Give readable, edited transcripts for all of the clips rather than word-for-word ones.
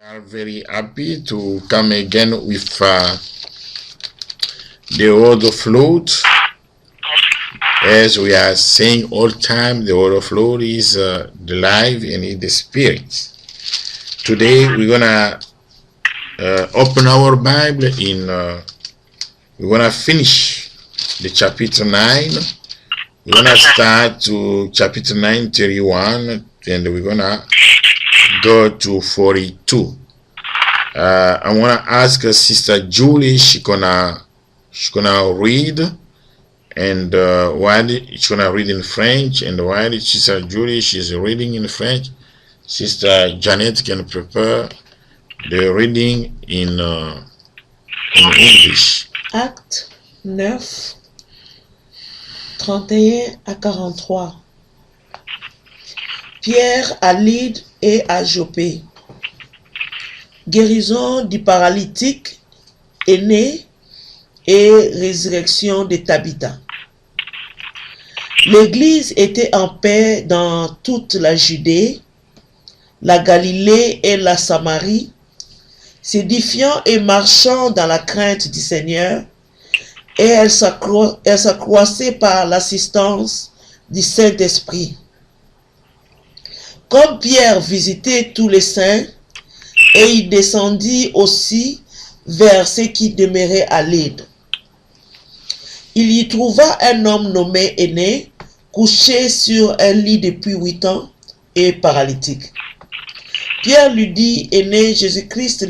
Are very happy to come again with the word of Lord. As we are saying all time, the word of Lord is the life and in the spirit. Today we're gonna open our Bible in. We're gonna finish the chapter 9. We're gonna start to chapter 9, 31, and we're gonna go to 42. I want to ask Sister Julie. She's gonna read, and while she's gonna read in French, and while Sister Julie she's reading in French, Sister Janet can prepare the reading in English. Acte 9, 31 à 43. Pierre à Lyde et à Joppé. Guérison du paralytique Énée et résurrection de Tabitha. L'Église était en paix dans toute la Judée, la Galilée et la Samarie, s'édifiant et marchant dans la crainte du Seigneur, et elle s'accroissait par l'assistance du Saint-Esprit. Comme Pierre visitait tous les saints, et il descendit aussi vers ceux qui demeuraient à Lyde. Il y trouva un homme nommé Énée, couché sur un lit depuis 8 ans et paralytique. Pierre lui dit, Énée, Jésus-Christ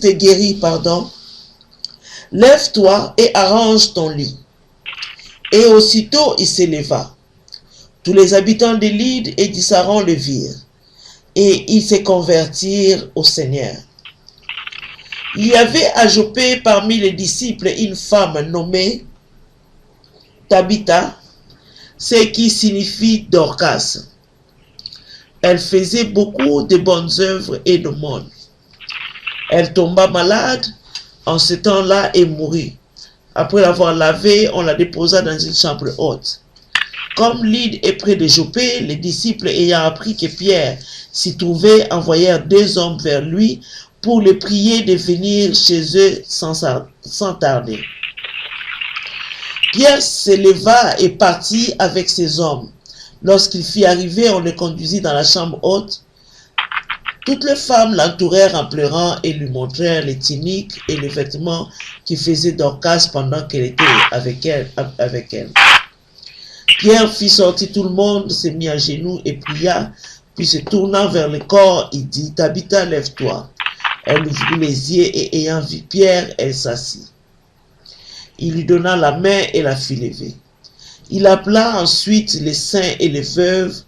est guéri, lève-toi et arrange ton lit. Et aussitôt il s'éleva. Tous les habitants de Lyde et du Saron le virent, et ils se convertirent au Seigneur. Il y avait à Joppé parmi les disciples une femme nommée Tabitha, ce qui signifie Dorcas. Elle faisait beaucoup de bonnes œuvres et de monde. Elle tomba malade en ce temps-là et mourut. Après l'avoir lavée, on la déposa dans une chambre haute. Comme Lyde est près de Joppé, les disciples ayant appris que Pierre s'y trouvait envoyèrent 2 hommes vers lui pour le prier de venir chez eux sans tarder. Pierre se leva et partit avec ses hommes. Lorsqu'il fut arrivé, on le conduisit dans la chambre haute. Toutes les femmes l'entourèrent en pleurant et lui montrèrent les tuniques et les vêtements qui faisaient Dorcas pendant qu'elle était avec elle. Pierre fit sortir tout le monde, se mit à genoux et pria, puis se tournant vers le corps, il dit, Tabitha, lève-toi. Elle ouvrit les yeux et ayant vu Pierre, elle s'assit. Il lui donna la main et la fit lever. Il appela ensuite les saints et les veuves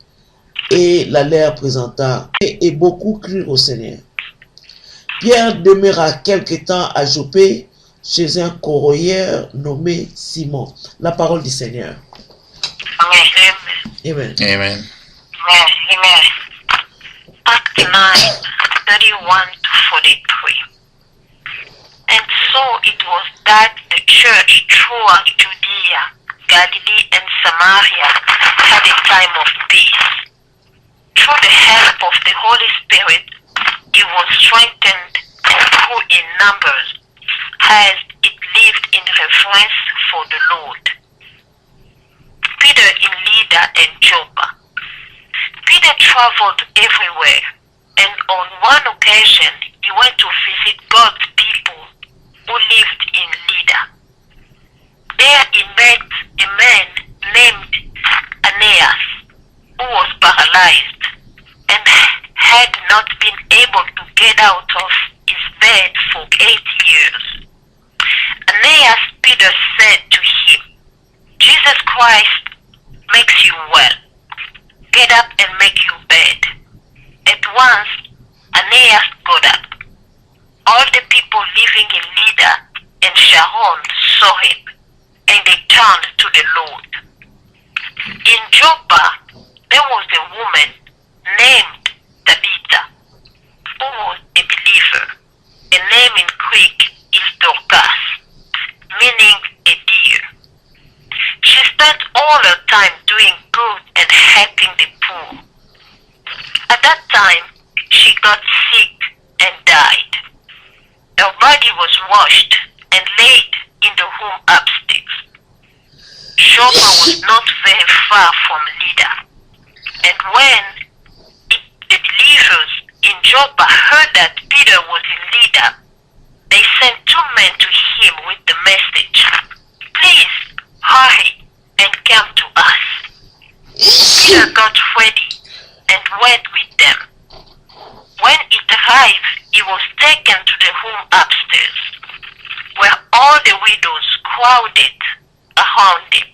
et la leur présenta, et beaucoup crurent au Seigneur. Pierre demeura quelque temps à Joppé, chez un corroyeur nommé Simon. La parole du Seigneur. Amen. Amen. Amen. Act 9, 31 to 43. And so it was that the church throughout Judea, Galilee, and Samaria had a time of peace. Through the help of the Holy Spirit, it was strengthened and grew in numbers as it lived in reverence for the Lord. Peter in Lydda and Joppa. Peter traveled everywhere, and on one occasion he went to visit God's people who lived in Lydda. There he met a man named Aeneas, who was paralyzed and had not been able to get out of his bed for 8 years. Aeneas, Peter said to him, Jesus Christ makes you well. Get up and make your bed. At once, Aeneas got up. All the people living in Lydda and Sharon saw him, and they turned to the Lord. In Joppa, there was a woman named Tabitha, who was a believer. The name in Greek is Dorcas, meaning a deer. She spent all her time doing good and helping the poor. At Joppa was not very far from Lydda. And when the believers in Joppa heard that Peter was in Lydda, they sent 2 men to him with the message, "Please hurry and come to us." Peter got ready and went with them. When it arrived, he was taken to the room upstairs, where all the widows crowded around him,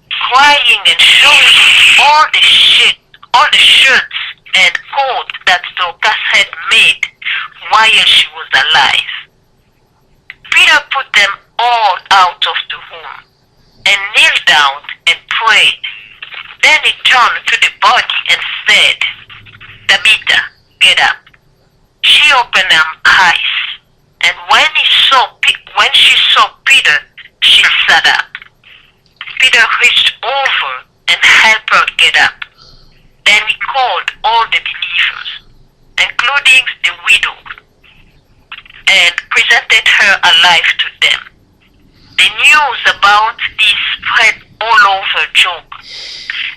crying and showing him all the shirts and coats that Dorcas had made while she was alive. Peter put them all out of the room and kneeled down and prayed. Then he turned to the body and said, "Tabitha, get up." She opened her eyes, and when she saw Peter, she sat up. Peter reached over and helped her get up. Then he called all the believers, including the widow, and presented her alive to them. The news about this spread all over Joppa,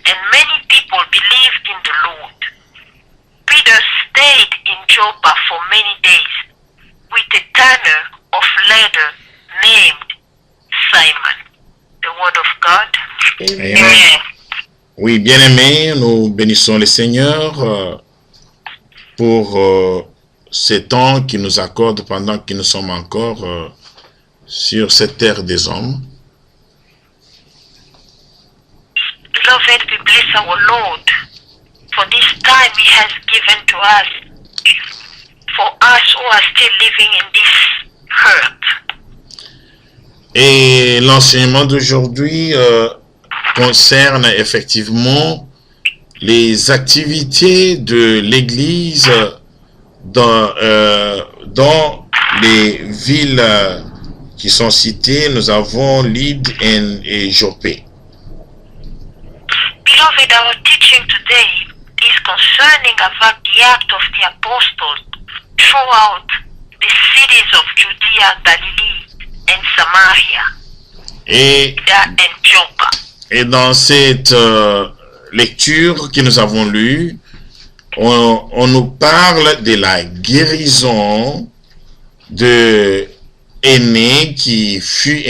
and many people believed in the Lord. Peter stayed in Joppa for many days with a tanner of leather named Simon. The word of God. Amen. Amen. Oui, bien-aimés, nous bénissons le Seigneur pour ces temps qu'il nous accorde pendant que nous sommes encore sur cette terre des hommes. Beloved, we bless our Lord for this time He has given to us, for us who are still living in this earth. Et l'enseignement d'aujourd'hui concerne effectivement les activités de l'Église dans les villes qui sont citées. Nous avons Lydde et Joppé. Beloved, our teaching today is concerning about the act of the apostles throughout the cities of Judea, Galilee, and Samaria, Et and Joppa. Et dans cette lecture que nous avons lue, on nous parle de la guérison de Aîné qui fut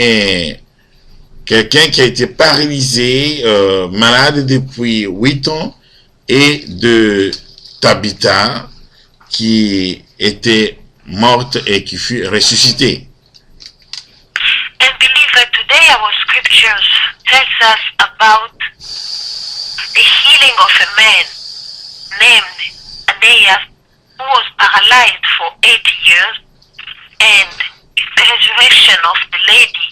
quelqu'un qui a été paralysé, malade depuis 8 ans, et de Tabitha qui était morte et qui fut ressuscitée. And believer, today our scriptures tells us about the healing of a man named Aeneas who was paralyzed for 8 years, and the resurrection of the lady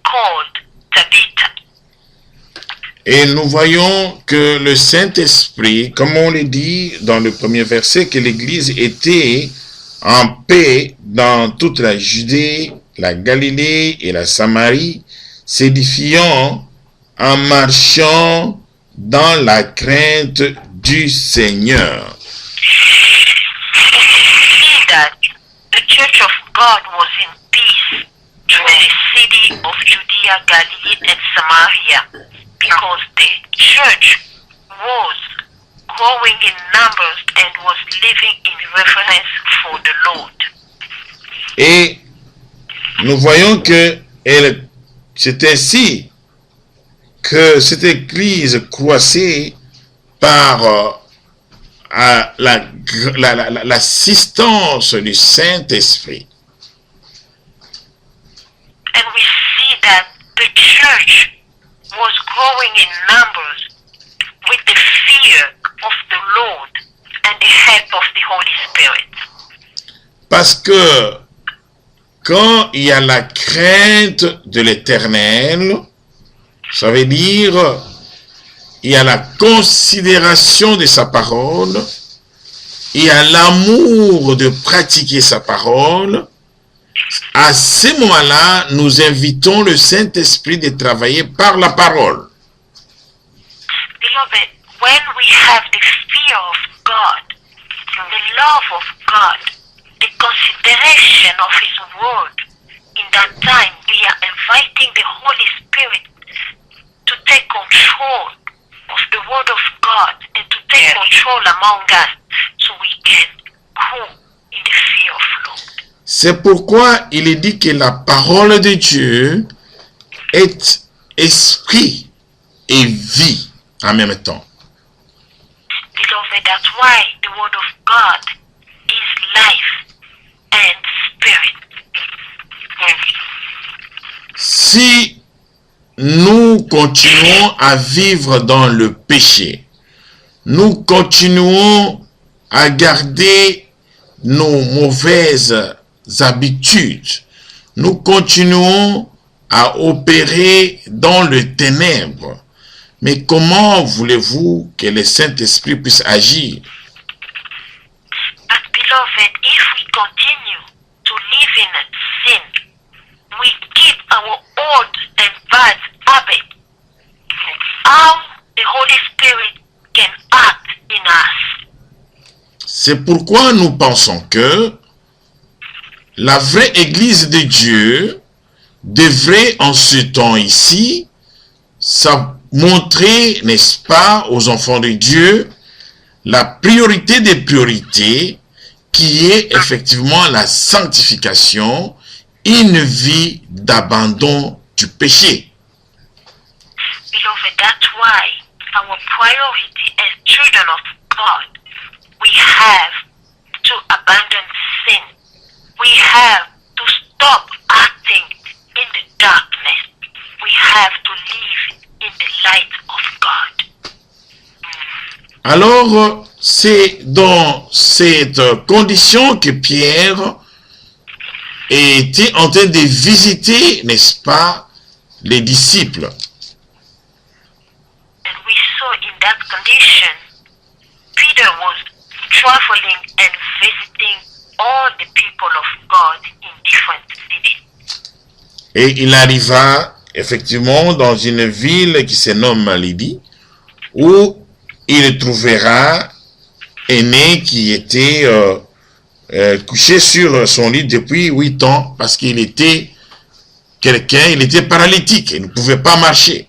called Tabitha. Et nous voyons que le Saint-Esprit, comme on le dit dans le premier verset, que l'Église était en paix dans toute la Judée, la Galilée et la Samarie, s'édifiant en marchant dans la crainte du Seigneur. We see that the church of God was in peace through the city of Judea, Galilee, and Samaria, because the church was growing in numbers and was living in reverence for the Lord. Et nous voyons que c'est ainsi que cette Église croissait par l'assistance du Saint-Esprit. And we see that the church was growing in numbers with the fear of the Lord and the help of the Holy Spirit. Parce que quand il y a la crainte de l'Éternel, ça veut dire il y a la considération de sa parole, il y a l'amour de pratiquer sa parole. À ce moment-là, nous invitons le Saint-Esprit de travailler par la parole. Beloved, when we have the fear of God, the love of God, the consideration of His word, in that time we are inviting the Holy Spirit all among us so we can grow in the fear of Lord. C'est pourquoi il est dit que la parole de Dieu est esprit et vie en même temps. Beloved, that's why the word of God is life and spirit. Si nous continuons à vivre dans le péché, nous continuons à garder nos mauvaises habitudes, nous continuons à opérer dans le ténèbre, mais comment voulez-vous que le Saint-Esprit puisse agir? But beloved, if we continue to live in sin, we keep our old and bad habits, how the Holy Spirit can act in us? C'est pourquoi nous pensons que la vraie Église de Dieu devrait en ce temps ici montrer, n'est-ce pas, aux enfants de Dieu la priorité des priorités qui est effectivement la sanctification, une vie d'abandon du péché. Beloved, that's why our priority as children of God, we have to abandon sin. We have to stop acting in the darkness. We have to live in the light of God. Alors, c'est dans cette condition que Pierre était en train de visiter, n'est-ce pas, les disciples. And we saw in that condition, Peter was traveling and visiting all the people of God in different cities. Et il arriva effectivement dans une ville qui se nomme Lydie, où il trouvera Aîné qui était couché sur son lit depuis 8 ans parce qu'il était il était paralytique, il ne pouvait pas marcher.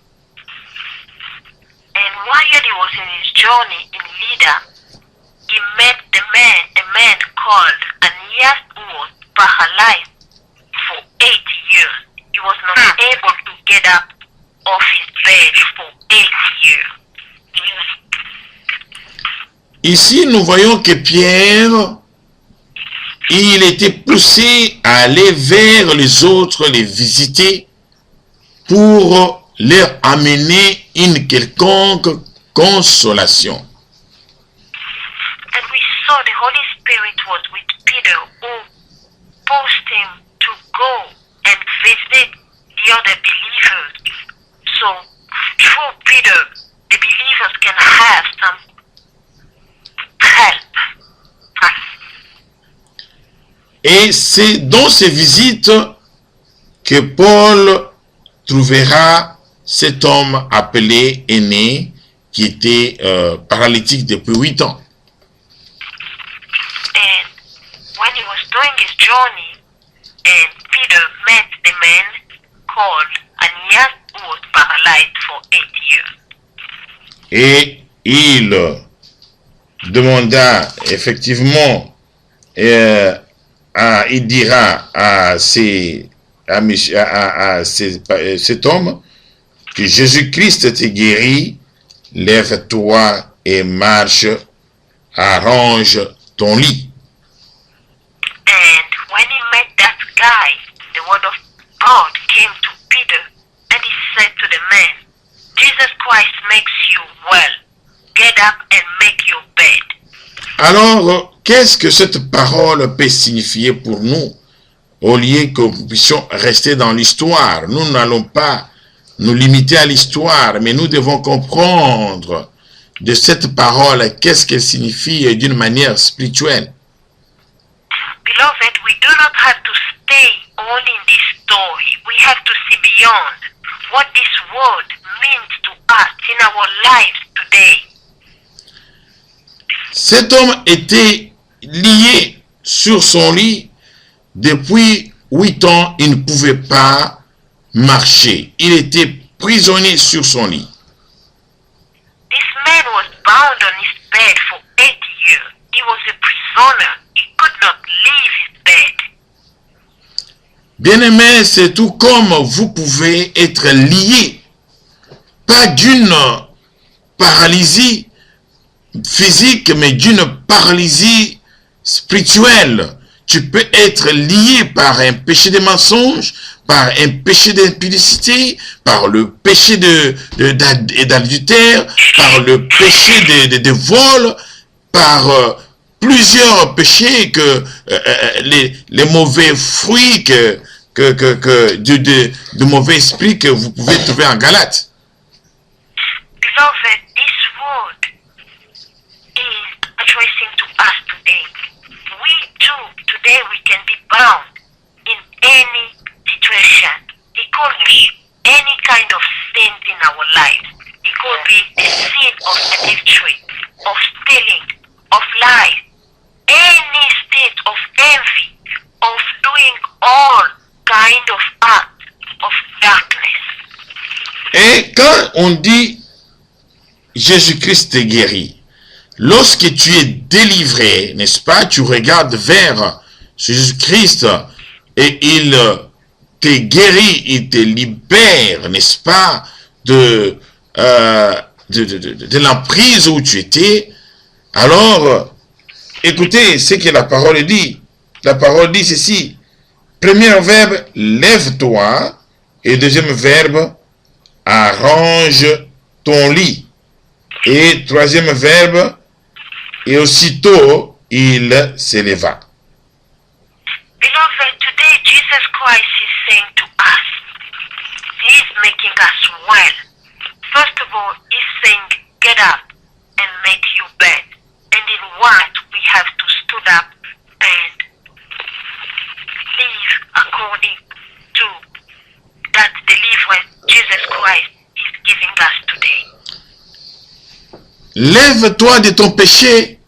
And while he was in his journey in Lydda, he met a man called Aeneas who was paralyzed for 8 years. He was not able to get up off his bed for 8 years. Ici, nous voyons que Pierre, il était poussé à aller vers les autres, les visiter, pour leur amener une quelconque consolation. And we saw the Holy Spirit was with Peter, who pushed him to go and visit the other believers. So through Peter, the believers can have some help. Et c'est dans ces visites que Paul trouvera cet homme appelé Aîné, qui était paralytique depuis 8 ans. And when he was doing his journey, and Peter met the man called Aeneas, who was paralyzed for 8 years. Et il demanda effectivement, il dira à cet homme que Jésus-Christ te guérit, lève-toi et marche, arrange ton lit. And when he met that guy, the word of God came to Peter, and he said to the man, Jesus Christ makes you well. Get up and make your bed. Alors, qu'est-ce que cette parole peut signifier pour nous, au lieu que nous puissions rester dans l'histoire? Nous n'allons pas nous limiter à l'histoire, mais nous devons comprendre de cette parole qu'est-ce qu'elle signifie d'une manière spirituelle. Beloved, we do not have to stay only in this story. We have to see beyond what this word means to us in our lives today. Cet homme était lié sur son lit depuis 8 ans, il ne pouvait pas marcher. Il était prisonnier sur son lit. This man was bound on his bed for 8 you. He was a prisoner. He could not leave his bed. Bien-aimé, c'est tout comme vous pouvez être lié, pas d'une paralysie physique, mais d'une paralysie spirituelle. Tu peux être lié par un péché de mensonge, par un péché d'impudicité, par le péché d'adultère, par le péché de vol, par plusieurs péchés que les mauvais fruits de mauvais esprits que vous pouvez trouver en Galates. Beloved, this word is addressing to us today. We too, today we can be bound in any situation. It could be any kind of sin in our lives. It could be a sin of adultery, of stealing, of lies, any state of envy, of doing all kind of acts of darkness. Et quand on dit Jésus-Christ te guérit, lorsque tu es délivré, n'est-ce pas, tu regardes vers Jésus-Christ et il te guérit, il te libère, n'est-ce pas, de l'emprise où tu étais. Alors, écoutez ce que la parole dit. La parole dit ceci. Premier verbe, lève-toi. Et deuxième verbe, arrange ton lit. Et troisième verbe, et aussitôt il s'éleva. Beloved, today Jesus Christ is saying to us, He is making us well. First of all, He's saying, get up and make your bed. And in what we have to stood up and live according to that deliverance Jesus Christ is giving us today. Lève-toi de ton péché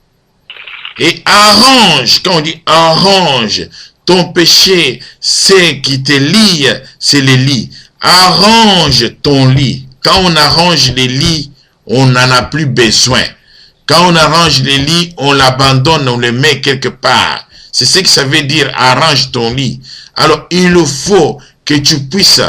et arrange, quand on dit arrange, ton péché, c'est qui te lie, c'est les lits. Arrange ton lit. Quand on arrange les lits, on n'en a plus besoin. Quand on arrange les lits, on l'abandonne, on le met quelque part. C'est ce que ça veut dire, arrange ton lit. Alors, il faut que tu puisses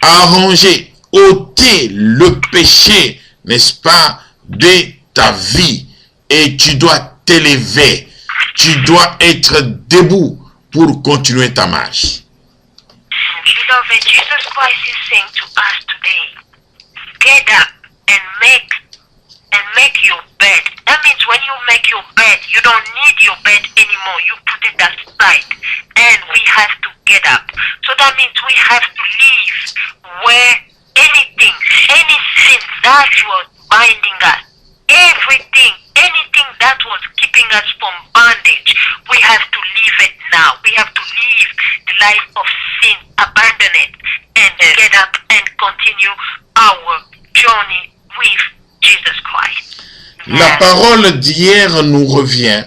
arranger, ôter le péché, n'est-ce pas, de ta vie. Et tu dois t'élever. Tu dois être debout pour continuer ta marche. Beloved, Jesus Christ is saying to us today, get up and make your bed. That means when you make your bed, you don't need your bed anymore. You put it aside. And we have to get up. So that means we have to leave where anything, any sin that was binding us, anything that was keeping us from bondage, we have to leave it now. We have to leave the life of sin, abandon it, and get up and continue our journey with Jesus Christ. La parole d'hier nous revient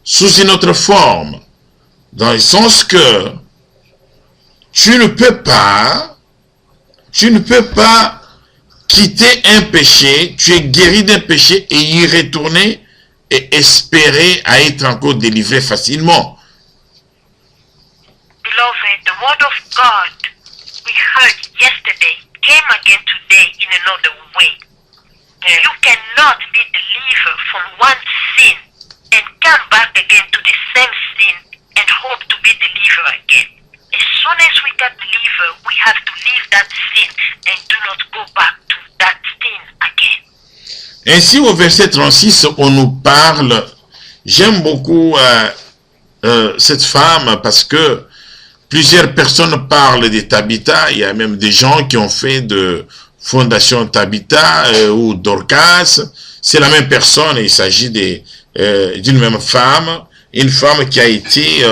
sous une autre forme, dans le sens que tu ne peux pas quitter un péché, tu es guéri d'un péché et y retourner et espérer à être encore délivré facilement. Beloved, the word of God we heard yesterday came again today in another way. You cannot be delivered from one sin and come back again to the same sin and hope to be delivered again. As soon as we got delivered, we have to leave that sin and do not go back to that sin again. Ainsi, au verset 36, on nous parle, j'aime beaucoup cette femme parce que plusieurs personnes parlent de Tabitha, il y a même des gens qui ont fait de Fondation Tabitha ou Dorcas, c'est la même personne, il s'agit d'une même femme, une femme qui a été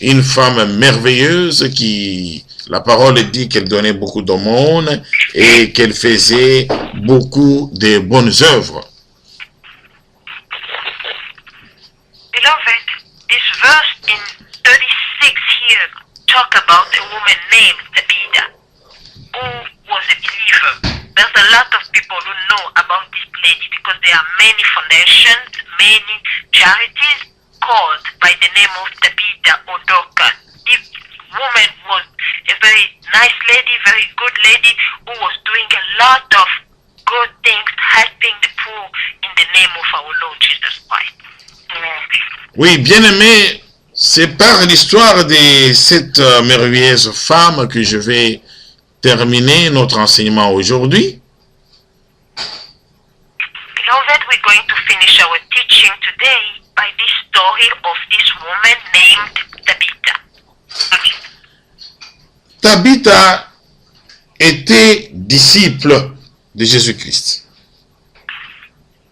une femme merveilleuse qui, la parole dit qu'elle donnait beaucoup d'aumônes et qu'elle faisait beaucoup de bonnes œuvres. Beloved, this verse in 36 here talk about a woman named Tabitha who was a believer. There's a lot of people who know about this lady because there are many foundations, many charities called by the name of Tabitha or Dorcas. This woman was a very nice lady, very good lady who was doing a lot of good things, helping the poor in the name of our Lord Jesus Christ. Amen. Oui, bien-aimé, c'est par l'histoire de cette merveilleuse femme que je vais terminer notre enseignement aujourd'hui. Beloved, we're going to finish our teaching today by this story of this woman named Tabitha. Tabitha était disciple de Jésus-Christ.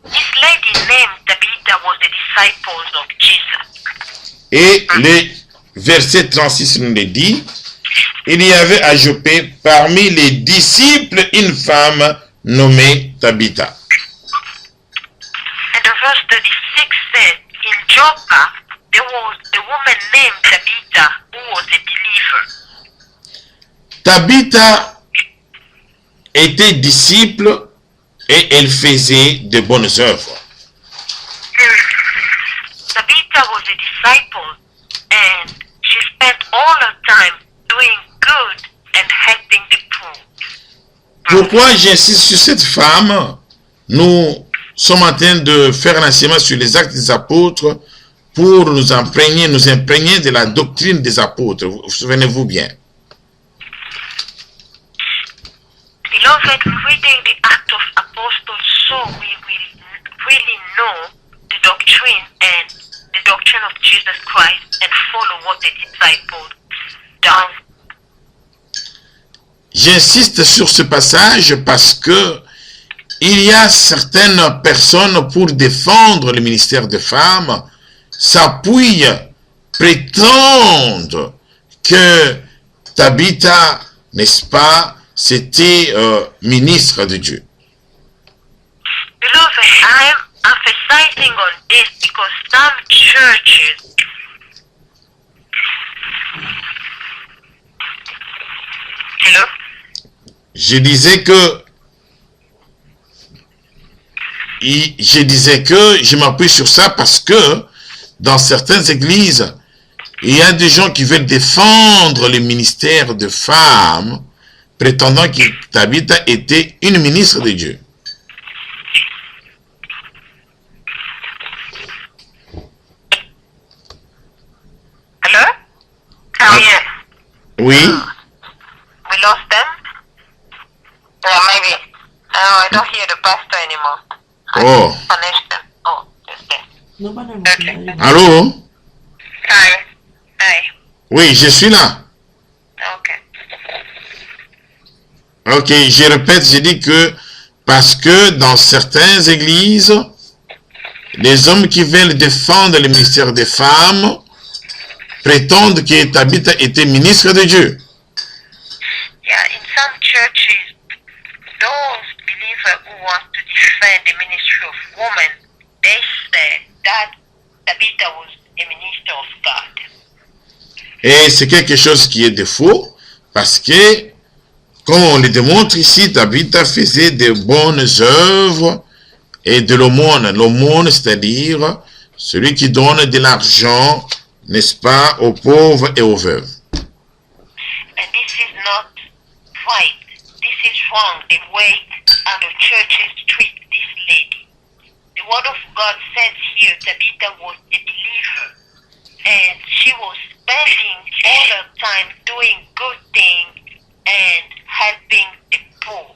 This lady named Tabitha was a disciple of Jesus. Et le verset 36 nous le dit, il y avait à Joppé parmi les disciples une femme nommée Tabitha. And the verse 36 said, in Joppa, there was a woman named Tabitha who was a believer. Tabitha était disciple et elle faisait de bonnes œuvres. Tabitha was a disciple and she spent all her time doing good and helping the poor. Pourquoi j'insiste sur cette femme? Nous sommes en train de faire un enseignement sur les actes des apôtres pour nous imprégner de la doctrine des apôtres. Vous souvenez-vous bien. Beloved, reading the Acts of Apostles, so we will really know the doctrine and the doctrine of Jesus Christ and follow what the disciples done. J'insiste sur ce passage parce que il y a certaines personnes pour défendre le ministère des femmes s'appuient, prétendent que Tabitha, n'est-ce pas, c'était ministre de Dieu. Beloved, I am emphasizing on this because some churches Hello? Je disais que je m'appuie sur ça parce que dans certaines églises, il y a des gens qui veulent défendre le ministère de femmes, prétendant que Tabitha était une ministre de Dieu. Hello? Oui. We lost them? Yeah, maybe. I don't hear the pastor anymore. Oh. Punish them. Oh, just there. Okay. Allô? Hi. Hi. Oui, je suis là. Okay. Ok, je répète, je dis que parce que dans certaines églises, les hommes qui veulent défendre le ministère des femmes prétendent que Tabitha était ministre de Dieu. Yeah, in some churches, those believers who want to defend the ministry of women, they say that Tabitha was a minister of God. Et c'est quelque chose qui est de faux, parce que, comme on le démontre ici, Tabitha faisait de bonnes œuvres et de l'aumône. L'aumône, c'est-à-dire celui qui donne de l'argent, n'est-ce pas, aux pauvres et aux veuves. And this is not right. This is wrong, the way other churches treat this lady. The word of God says here Tabitha was a believer and she was spending all her time doing good things and helping the poor.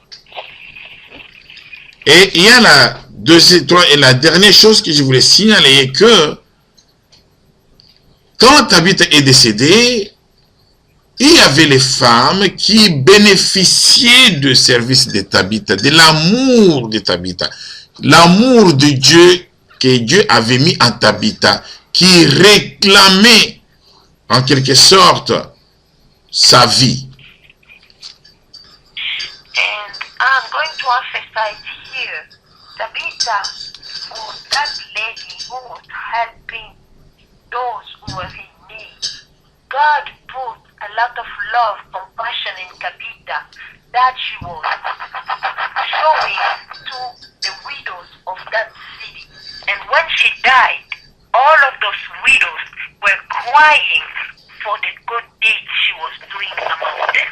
Et il y a la dernière chose que je voulais signaler, que quand Tabitha est décédée, il y avait les femmes qui bénéficiaient du service de Tabitha, de l'amour de Tabitha, l'amour de Dieu que Dieu avait mis en Tabitha, qui réclamait en quelque sorte sa vie. And I'm going to emphasize here, Tabitha was that lady who was helping those who were in need. God put a lot of love, compassion in Tabitha that she was showing to the widows of that city. And when she crying for the good deeds she was doing among them.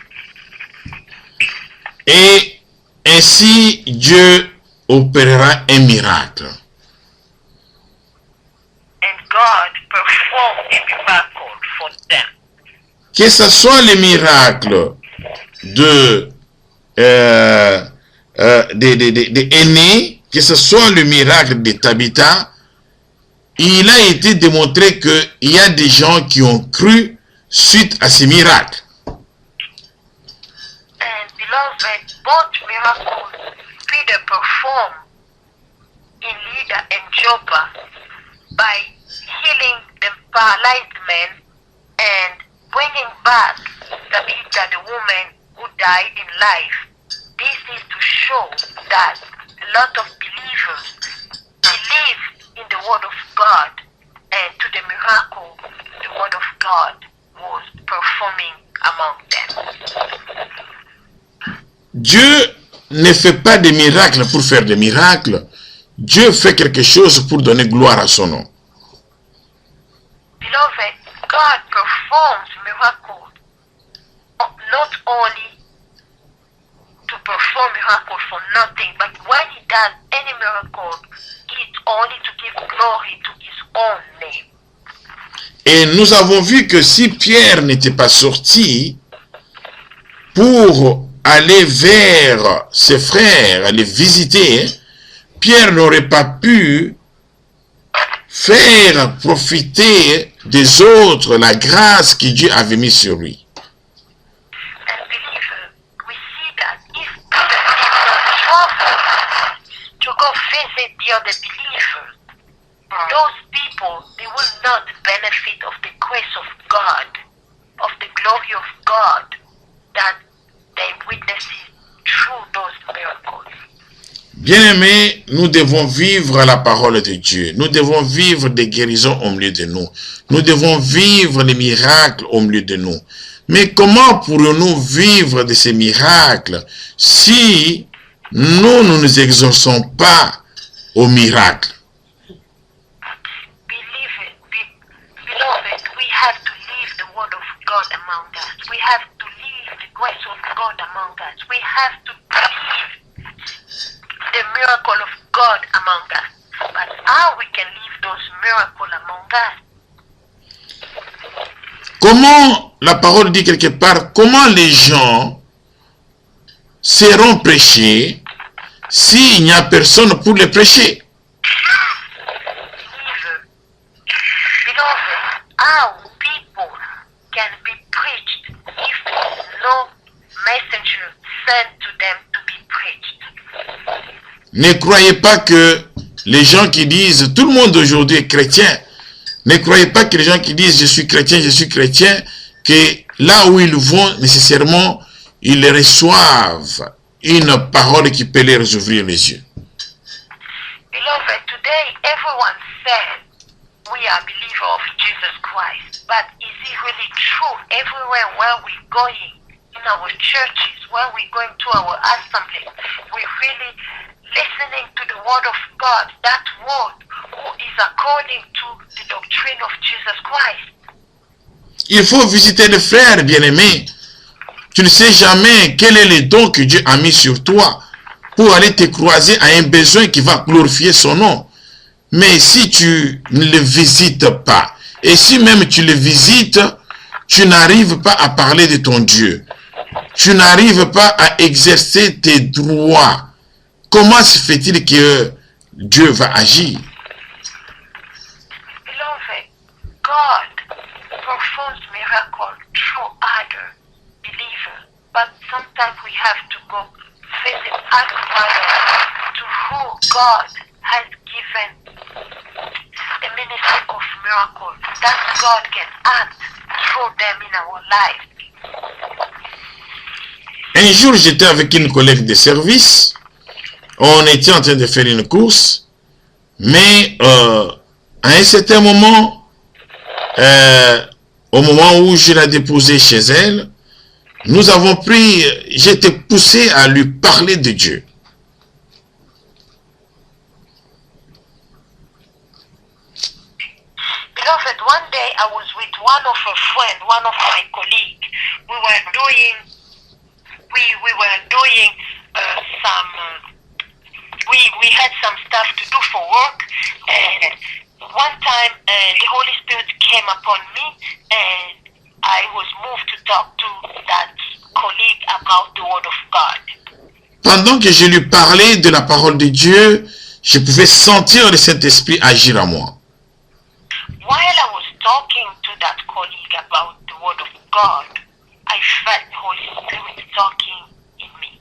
Et ainsi, Dieu opérera un miracle. And God performed a miracle for them. Que ce soit le miracle de Aîné, que ce soit le miracle de Tabitha, il a été démontré qu'il y a des gens qui ont cru suite à ces miracles. And beloved, both miracles Peter performed in Lydda and Joppa by healing the paralyzed man and bringing back Tabitha, the woman who died in life. This is to show that a lot of believers believe in the word of God, and to the miracle the word of God was performing among them. Dieu ne fait pas des miracles pour faire des miracles. Dieu fait quelque chose pour donner gloire à son nom. Beloved, God performs miracles not only to perform miracles for nothing, but when he does any miracle, it's only to give glory to his own name. Et nous avons vu que si Pierre n'était pas sorti pour aller vers ses frères, les visiter, Pierre n'aurait pas pu faire profiter des autres la grâce que Dieu avait mise sur lui. And believer, we see that if Peter did not travel to go visit the other believers, those people, they will not benefit of the grace of God, of the glory of God that they witnessed through those miracles. Bien-aimés, nous devons vivre la parole de Dieu. Nous devons vivre des guérisons au milieu de nous. Nous devons vivre les miracles au milieu de nous. Mais comment pourrions-nous vivre de ces miracles si nous ne nous exauçons pas aux miracles? Beloved, we have to live the word of God among us. We have to live the grace of God among us. We have to live the miracle of God among us. But how we can live those miracles among us? Comment, la parole dit quelque part, comment les gens seront prêchés s'il n'y a personne pour les prêcher? Beloved, how people can be preached if no messenger sent to them to be preached? Ne croyez pas que les gens qui disent, tout le monde aujourd'hui est chrétien, ne croyez pas que les gens qui disent je suis chrétien, que là où ils vont, nécessairement, ils reçoivent une parole qui peut leur ouvrir les yeux. Beloved, today everyone says we are believers of Jesus Christ, but is it really true everywhere where we're going, in our churches, where we're going to our assembly, we're really listening to the word of God, that word who is according to the doctrine of Jesus Christ? Il faut visiter les frères, bien-aimés. Tu ne sais jamais quel est le don que Dieu a mis sur toi pour aller te croiser à un besoin qui va glorifier son nom. Mais si tu ne le visites pas, et si même tu le visites, tu n'arrives pas à parler de ton Dieu. Tu n'arrives pas à exercer tes droits. Comment se fait-il que Dieu va agir? Beloved, God performs miracles through other believers, but sometimes we have to go visit other brothers to who God has given the ministry of miracles, that God can act through them in our lives. Un jour, j'étais avec une collègue de service. On était en train de faire une course. Mais à un certain moment, au moment où je l'ai déposée chez elle, nous avons pris, j'étais poussé à lui parler de Dieu. Beloved, one day I was with one of a friend, one of my colleagues. We were doing some. We had some stuff to do for work, and one time the Holy Spirit came upon me, and I was moved to talk to that colleague about the Word of God. Pendant que je lui parlais de la parole de Dieu, je pouvais sentir le Saint-Esprit agir en moi. While I was talking to that colleague about the Word of God, I felt the Holy Spirit talking in me.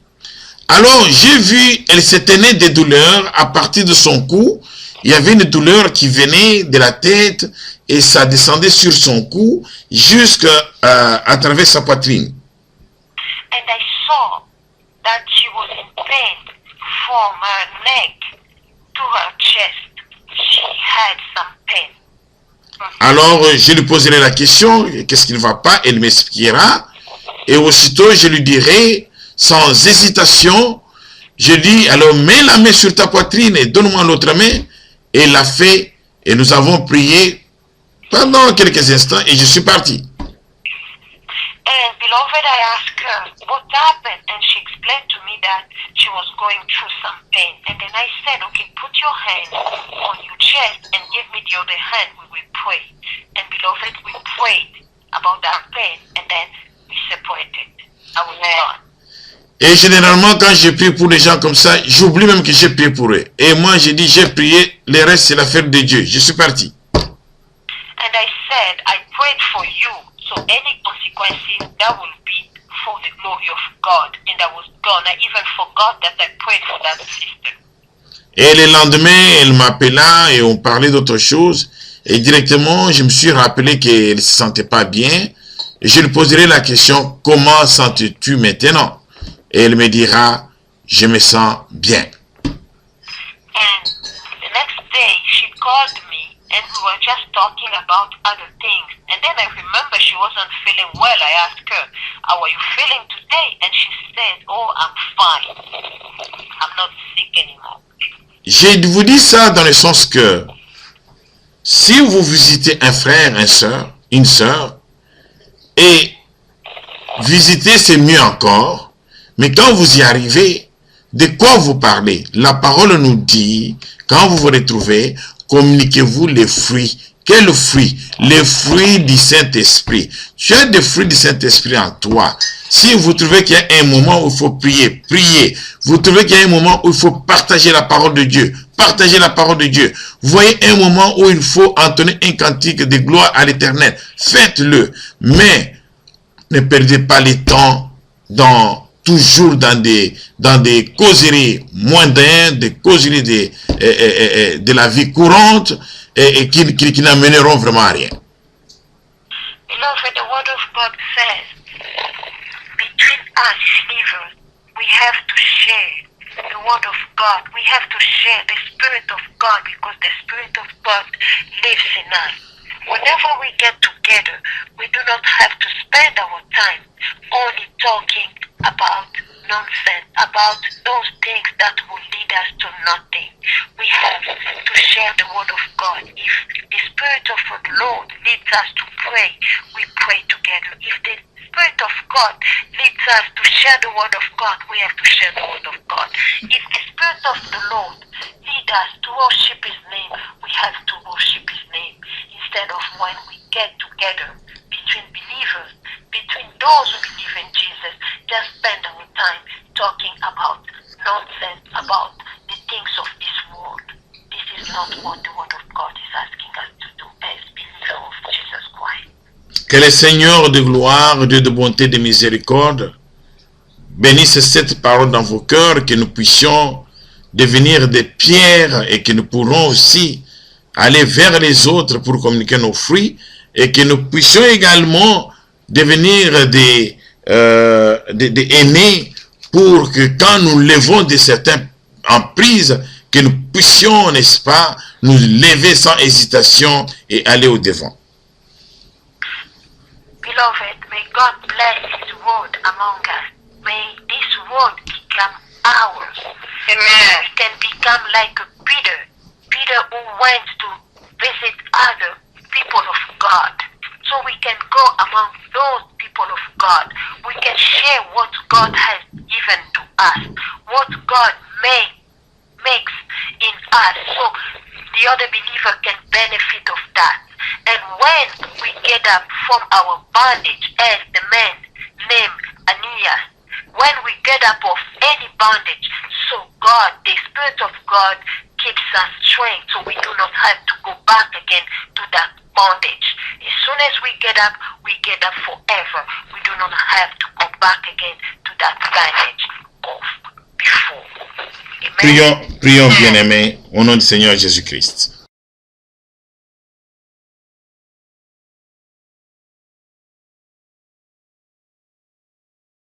Alors j'ai vu, elle s'éteignait des douleurs à partir de son cou. Il y avait une douleur qui venait de la tête et ça descendait sur son cou jusqu'à à travers sa poitrine. And I saw that she was in pain from her neck to her chest. She had some pain. Alors je lui poserai la question, qu'est-ce qui ne va pas? Elle m'expliquera. Et aussitôt je lui dirai, sans hésitation, je dis, alors mets la main sur ta poitrine et donne-moi l'autre main. Et il l'a fait et nous avons prié pendant quelques instants et je suis parti. And beloved, I asked her what happened, and she explained to me that she was going through some pain. And then I said, okay, put your hand on your chest and give me the other hand. We will pray. And beloved, we prayed about that pain, and then we separated. I was gone. Et généralement, quand je prie pour les gens comme ça, j'oublie même que j'ai prié pour eux. Et moi, j'ai dit, j'ai prié, le reste, c'est l'affaire de Dieu. Je suis parti. And I said, I prayed for you, so any consequences, that will be for the glory of God. And I was gone. I even forgot that I prayed for that sister. Et le lendemain, elle m'appela et on parlait d'autre chose. Et directement, je me suis rappelé qu'elle ne se sentait pas bien. Et je lui poserai la question, comment sens-tu maintenant? Et elle me dira, je me sens bien. And the next day, she called me, and we were just talking about other things. And then I remember she wasn't feeling well. I asked her, how are you feeling today? And she said, oh, I'm fine. I'm not sick anymore. Je vous dis ça dans le sens que, si vous visitez un frère, une sœur, et visiter c'est mieux encore, mais quand vous y arrivez, de quoi vous parlez? La parole nous dit, quand vous vous retrouvez, communiquez-vous les fruits. Quels fruits? Les fruits du Saint-Esprit. Tu as des fruits du Saint-Esprit en toi. Si vous trouvez qu'il y a un moment où il faut prier, priez. Vous trouvez qu'il y a un moment où il faut partager la parole de Dieu, partagez la parole de Dieu. Vous voyez un moment où il faut entonner un cantique de gloire à l'Éternel. Faites-le. Mais ne perdez pas le temps toujours dans des causeries mondaines, des causeries de la vie courante et qui n'amèneront vraiment à rien. Beloved, the Word of God says, between us believers, we have to share the Word of God. We have to share the Spirit of God because the Spirit of God lives in us. Whenever we get together, we do not have to spend our time only talking about nonsense, about those things that will lead us to nothing. We have to share the Word of God. If the Spirit of the Lord leads us to pray, we pray together. If the Spirit of God leads us to share the Word of God, we have to share the Word of God. If the Spirit of the Lord leads us to worship His name, we have to worship His name. Instead of when we get together between believers, between those who believe in Jesus, just spend our time talking about nonsense, about the things of this world. This is not what the Word of God is asking us to do as believers of Jesus Christ. Que le Seigneur de gloire, Dieu de bonté, de miséricorde, bénisse cette parole dans vos cœurs, que nous puissions devenir des pierres et que nous pourrons aussi aller vers les autres pour communiquer nos fruits et que nous puissions également devenir des aînés pour que quand nous levons de certaines emprises, que nous puissions, n'est-ce pas, nous lever sans hésitation et aller au devant. Beloved, may God bless His word among us. May this word become ours. Amen. We can become like a Peter who went to visit other people of God. God. So we can go among those people of God. We can share what God has given to us, what God makes in us. So the other believer can benefit of that. And when we get up from our bondage, as the man named Aeneas, when we get up of any bondage, so God, the Spirit of God, keeps us strength, so we do not have to go back again to that bondage. As soon as we get up forever. We do not have to go back again to that bondage of before. Amen. Prions bien-aimés, au nom du Seigneur Jésus-Christ.